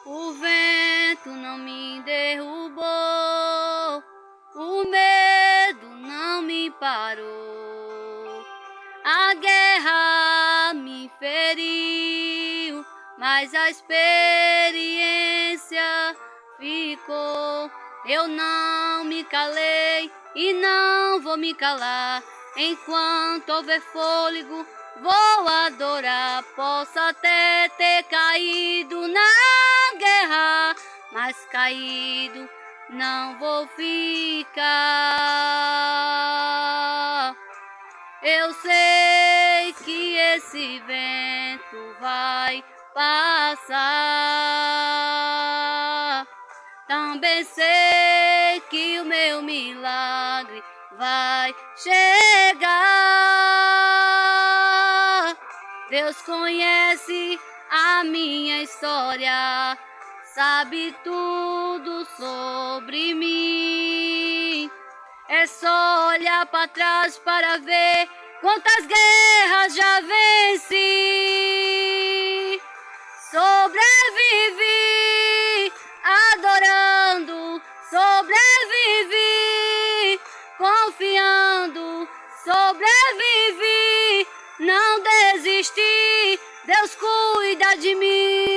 O vento não me derrubou, o medo não me parou. A guerra me feriu, mas a experiência ficou. Eu não me calei e não vou me calar. Enquanto houver fôlego, vou adorar. Posso até ter caído na guerra, mas caído não vou ficar. Eu sei que esse vento vai passar. Também sei que o meu milagre vai chegar. Deus conhece a minha história, sabe tudo sobre mim. É só olhar para trás para ver quantas guerras já venci. Sobrevivi adorando, sobrevivi confiando, sobrevivi, não desisti. Deus cuida de mim.